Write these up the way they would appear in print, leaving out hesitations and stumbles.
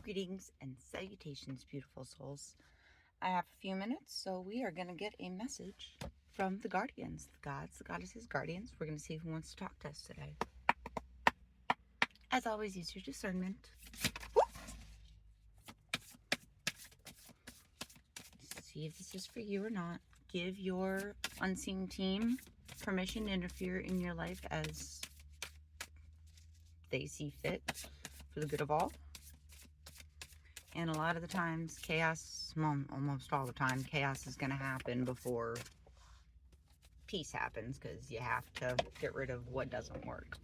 Greetings and salutations, beautiful souls. I have a few minutes, so we are going to get a message from the guardians, the gods, the goddesses, guardians. We're going to see who wants to talk to us today. As always, use your discernment. See if this is for you or not. Give your unseen team permission to interfere in your life as they see fit for the good of all. And a lot of the times, chaos, well, almost all the time, chaos is going to happen before peace happens, because you have to get rid of what doesn't work.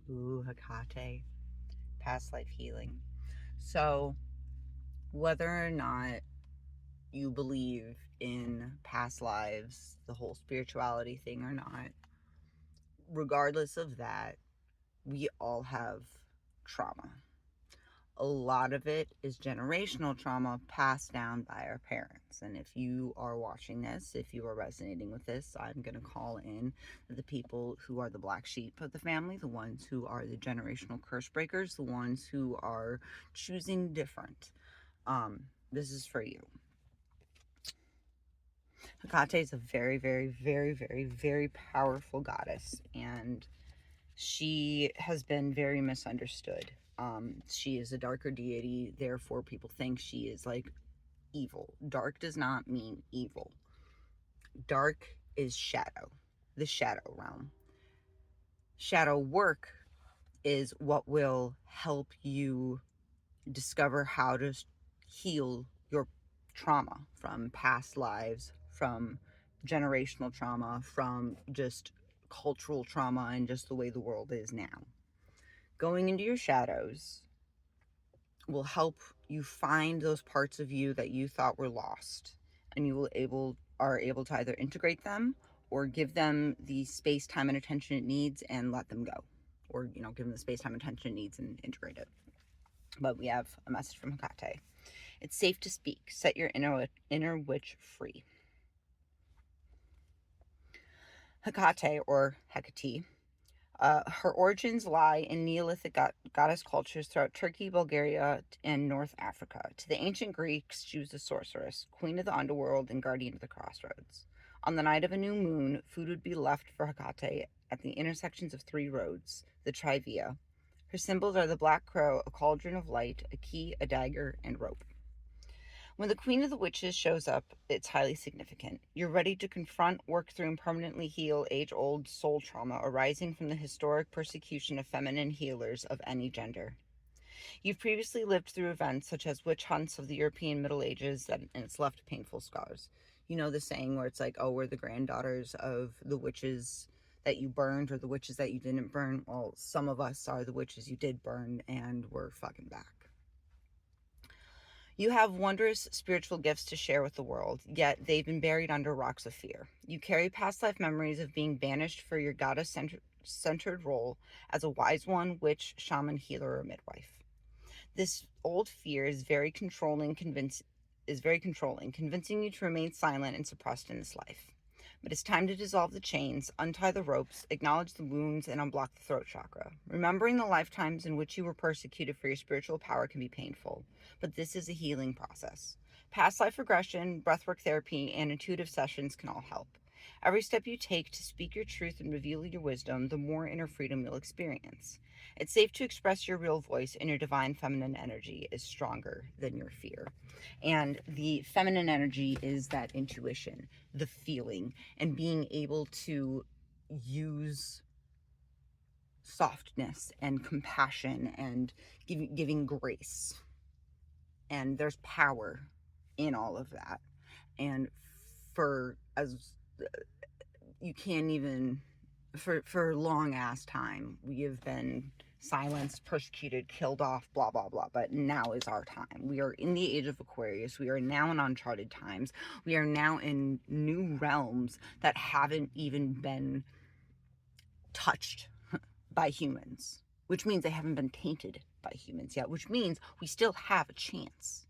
Ooh, Hecate, past life healing. So, whether or not you believe in past lives, the whole spirituality thing or not, regardless of that, we all have trauma. A lot of it is generational trauma passed down by our parents. And if you are watching this, if you are resonating with this, I'm going to call in the people who are the black sheep of the family, the ones who are the generational curse breakers, the ones who are choosing different. This is for you. Hecate is a very, very, very, very, very powerful goddess, and she has been very misunderstood. She is a darker deity, therefore people think she is like evil. Dark does not mean evil. Dark is shadow, the shadow realm. Shadow work is what will help you discover how to heal your trauma from past lives, from generational trauma, from just cultural trauma, and just the way the world is now. Going into your shadows will help you find those parts of you that you thought were lost, and you are able to either integrate them or give them the space, time, and attention it needs and let them go, or give them the space, time, and attention it needs and integrate it. But we have a message from Hecate. It's safe to speak. Set your inner witch free. Hecate, or Hecate, her origins lie in Neolithic goddess cultures throughout Turkey, Bulgaria, and North Africa. To the ancient Greeks, she was a sorceress, queen of the underworld, and guardian of the crossroads. On the night of a new moon, food would be left for Hecate at the intersections of 3 roads, the trivia. Her symbols are the black crow, a cauldron of light, a key, a dagger, and rope. When the Queen of the Witches shows up, it's highly significant. You're ready to confront, work through, and permanently heal age-old soul trauma arising from the historic persecution of feminine healers of any gender. You've previously lived through events such as witch hunts of the European Middle Ages, and it's left painful scars. You know the saying where it's like, oh, we're the granddaughters of the witches that you burned or the witches that you didn't burn. Well, some of us are the witches you did burn, and we're fucking back. You have wondrous spiritual gifts to share with the world, yet they've been buried under rocks of fear. You carry past life memories of being banished for your goddess-centered role as a wise one, witch, shaman, healer, or midwife. This old fear is very controlling, convincing you to remain silent and suppressed in this life. But it's time to dissolve the chains, untie the ropes, acknowledge the wounds, and unblock the throat chakra. Remembering the lifetimes in which you were persecuted for your spiritual power can be painful, but this is a healing process. Past life regression, breathwork therapy, and intuitive sessions can all help. Every step you take to speak your truth and reveal your wisdom, the more inner freedom you'll experience. It's safe to express your real voice, and your divine feminine energy is stronger than your fear. And the feminine energy is that intuition, the feeling, and being able to use softness and compassion and giving grace. And there's power in all of that. And you can't even, for long ass time, we have been silenced, persecuted, killed off, blah, blah, blah. But now is our time. We are in the age of Aquarius. We are now in uncharted times. We are now in new realms that haven't even been touched by humans, which means they haven't been tainted by humans yet, which means we still have a chance.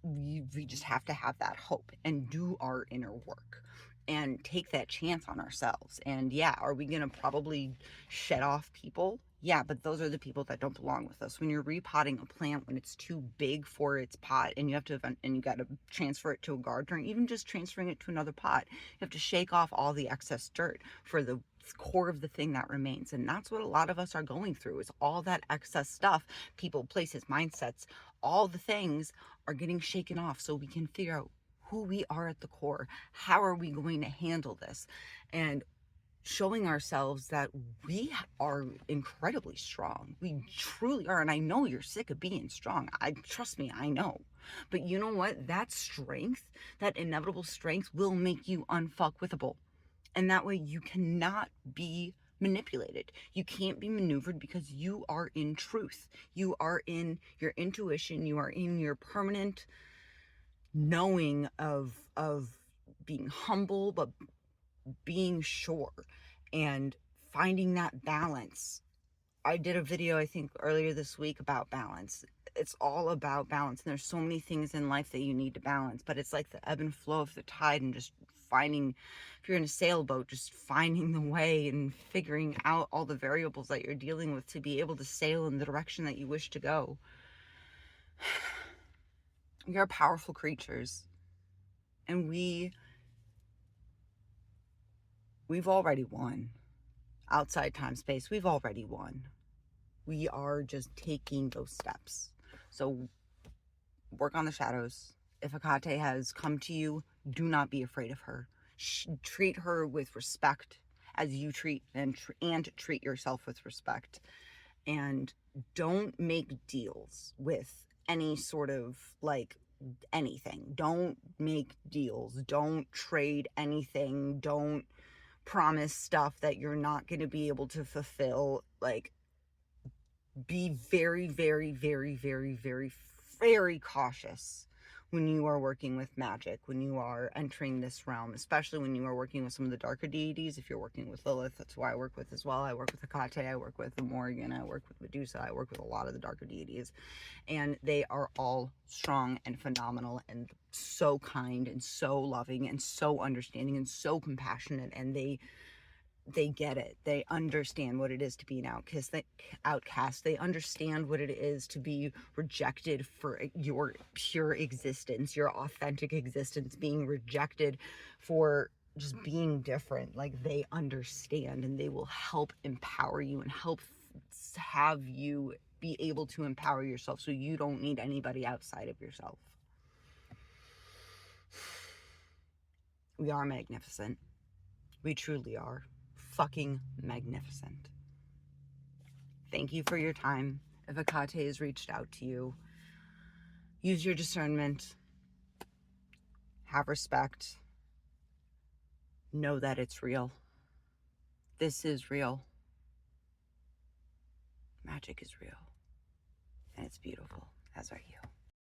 We just have to have that hope and do our inner work and take that chance on ourselves. And yeah, are we going to probably shed off people? Yeah, but those are the people that don't belong with us. When you're repotting a plant, when it's too big for its pot, and you have to, and you got to transfer it to a gardener, even just transferring it to another pot, you have to shake off all the excess dirt for the core of the thing that remains. And that's what a lot of us are going through, is all that excess stuff, people, places, mindsets, all the things are getting shaken off so we can figure out who we are at the core. How are we going to handle this? And showing ourselves that we are incredibly strong. We truly are. And I know you're sick of being strong. Trust me, I know. But you know what? That strength, that inevitable strength, will make you unfuckwithable. And that way you cannot be manipulated. You can't be maneuvered, because you are in truth. You are in your intuition. You are in your permanent knowing of being humble, but being sure, and finding that balance. I did a video, I think, earlier this week about balance. It's all about balance. And there's so many things in life that you need to balance, but it's like the ebb and flow of the tide, and just finding, if you're in a sailboat, just finding the way and figuring out all the variables that you're dealing with to be able to sail in the direction that you wish to go. We are powerful creatures, and we've already won. Outside time space, we've already won. We are just taking those steps. So work on the shadows. If Hecate has come to you, do not be afraid of her. Treat her with respect, as you treat and treat yourself with respect. And don't make deals with any sort of, like, anything. Don't make deals. Don't trade anything. Don't promise stuff that you're not going to be able to fulfill. Like, be very, very, very, very, very, very cautious when you are working with magic, when you are entering this realm, especially when you are working with some of the darker deities. If you're working with Lilith, that's who I work with as well. I work with Hecate, I work with the Morrigan, I work with Medusa, I work with a lot of the darker deities, and they are all strong and phenomenal and so kind and so loving and so understanding and so compassionate, and they get it. They understand what it is to be an outcast. They understand what it is to be rejected for your pure existence, your authentic existence, being rejected for just being different. Like, they understand, and they will help empower you and help have you be able to empower yourself, so you don't need anybody outside of yourself. We are magnificent. We truly are fucking magnificent. Thank you for your time. If Hecate has reached out to you, use your discernment. Have respect. Know that it's real. This is real. Magic is real. And it's beautiful, as are you.